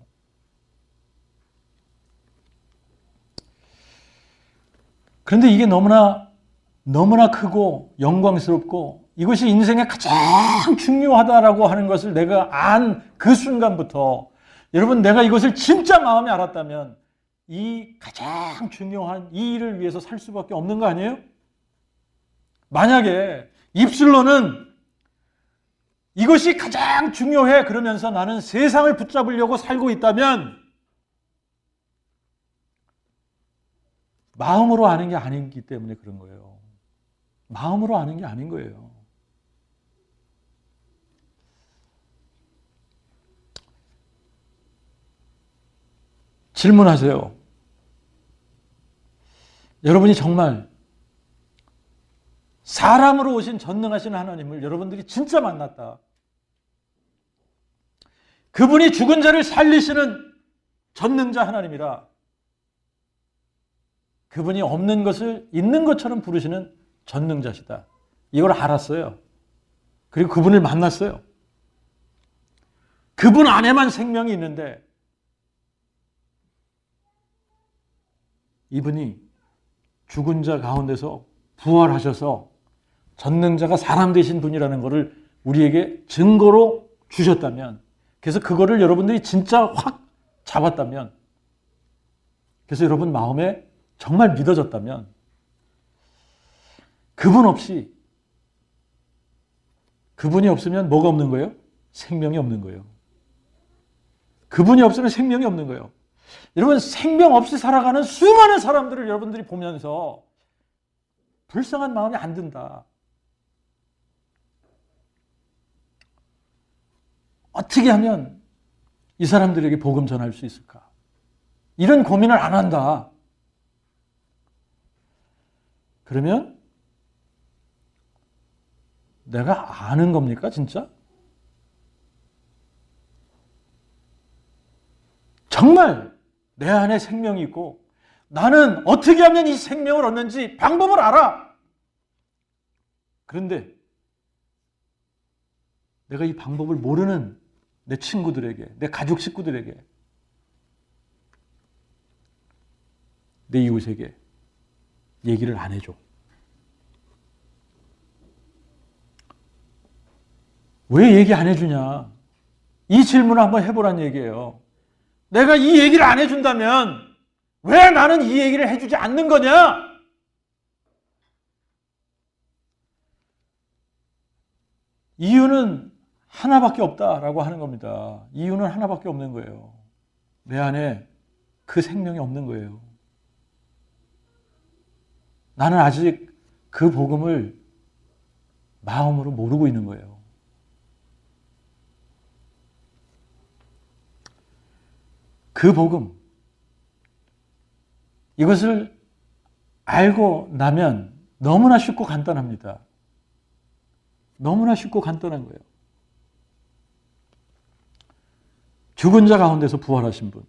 그런데 이게 너무나 크고 영광스럽고 이것이 인생에 가장 중요하다라고 하는 것을 내가 안 그 순간부터 여러분, 내가 이것을 진짜 마음에 알았다면 이 가장 중요한 이 일을 위해서 살 수밖에 없는 거 아니에요? 만약에 입술로는 이것이 가장 중요해 그러면서 나는 세상을 붙잡으려고 살고 있다면 마음으로 아는 게 아니기 때문에 그런 거예요. 마음으로 아는 게 아닌 거예요. 질문하세요. 여러분이 정말 사람으로 오신 전능하신 하나님을 여러분들이 진짜 만났다. 그분이 죽은 자를 살리시는 전능자 하나님이라 그분이 없는 것을 있는 것처럼 부르시는 전능자시다. 이걸 알았어요. 그리고 그분을 만났어요. 그분 안에만 생명이 있는데 이분이 죽은 자 가운데서 부활하셔서 전능자가 사람 되신 분이라는 것을 우리에게 증거로 주셨다면, 그래서 그거를 여러분들이 진짜 확 잡았다면, 그래서 여러분 마음에 정말 믿어졌다면 그분이 없으면 뭐가 없는 거예요? 생명이 없는 거예요. 그분이 없으면 생명이 없는 거예요. 여러분, 생명 없이 살아가는 수많은 사람들을 여러분들이 보면서 불쌍한 마음이 안 든다. 어떻게 하면 이 사람들에게 복음 전할 수 있을까? 이런 고민을 안 한다. 그러면 내가 아는 겁니까, 진짜? 정말 내 안에 생명이 있고 나는 어떻게 하면 이 생명을 얻는지 방법을 알아. 그런데 내가 이 방법을 모르는 내 친구들에게, 내 가족 식구들에게, 내 이웃에게 얘기를 안 해줘. 왜 얘기 안 해주냐? 이 질문을 한번 해보란 얘기예요. 내가 이 얘기를 안 해준다면 왜 나는 이 얘기를 해주지 않는 거냐? 이유는 하나밖에 없다라고 하는 겁니다. 이유는 하나밖에 없는 거예요. 내 안에 그 생명이 없는 거예요. 나는 아직 그 복음을 마음으로 모르고 있는 거예요. 그 복음, 이것을 알고 나면 너무나 쉽고 간단합니다. 너무나 쉽고 간단한 거예요. 죽은 자 가운데서 부활하신 분.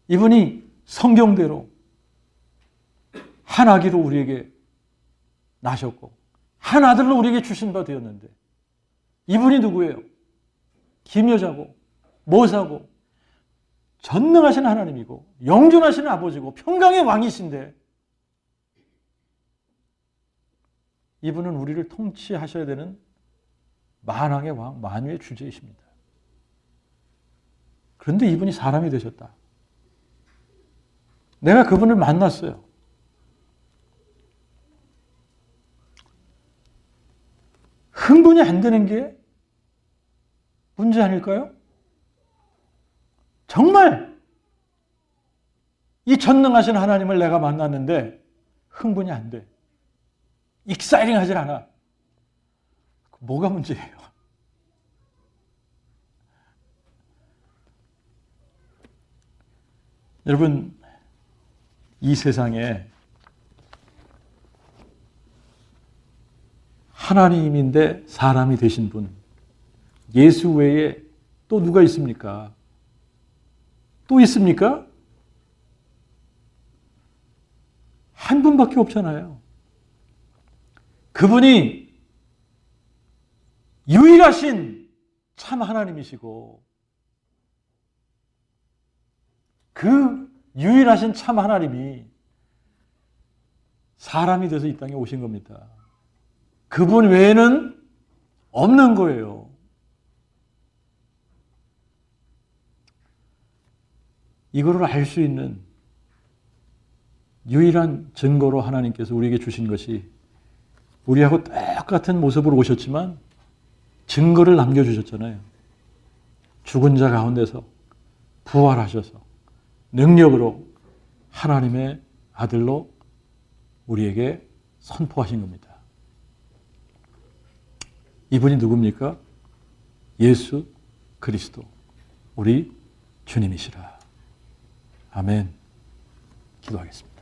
이분이 성경대로 한 아기로 우리에게 나셨고 한 아들로 우리에게 주신 바 되었는데 이분이 누구예요? 기묘자고 모사고 전능하신 하나님이고 영존하신 아버지고 평강의 왕이신데 이분은 우리를 통치하셔야 되는 만왕의 왕, 만유의 주제이십니다. 그런데 이분이 사람이 되셨다. 내가 그분을 만났어요. 흥분이 안 되는 게 문제 아닐까요? 정말 이 전능하신 하나님을 내가 만났는데 흥분이 안 돼. 익사이팅 하질 않아. 뭐가 문제예요? 여러분, 이 세상에 하나님인데 사람이 되신 분, 예수 외에 또 누가 있습니까? 또 있습니까? 한 분밖에 없잖아요. 그분이 유일하신 참 하나님이시고 그 유일하신 참 하나님이 사람이 돼서 이 땅에 오신 겁니다. 그분 외에는 없는 거예요. 이거를 알 수 있는 유일한 증거로 하나님께서 우리에게 주신 것이 우리하고 똑같은 모습으로 오셨지만 증거를 남겨주셨잖아요. 죽은 자 가운데서 부활하셔서 능력으로 하나님의 아들로 우리에게 선포하신 겁니다. 이분이 누굽니까? 예수 그리스도, 우리 주님이시라. 아멘. 기도하겠습니다.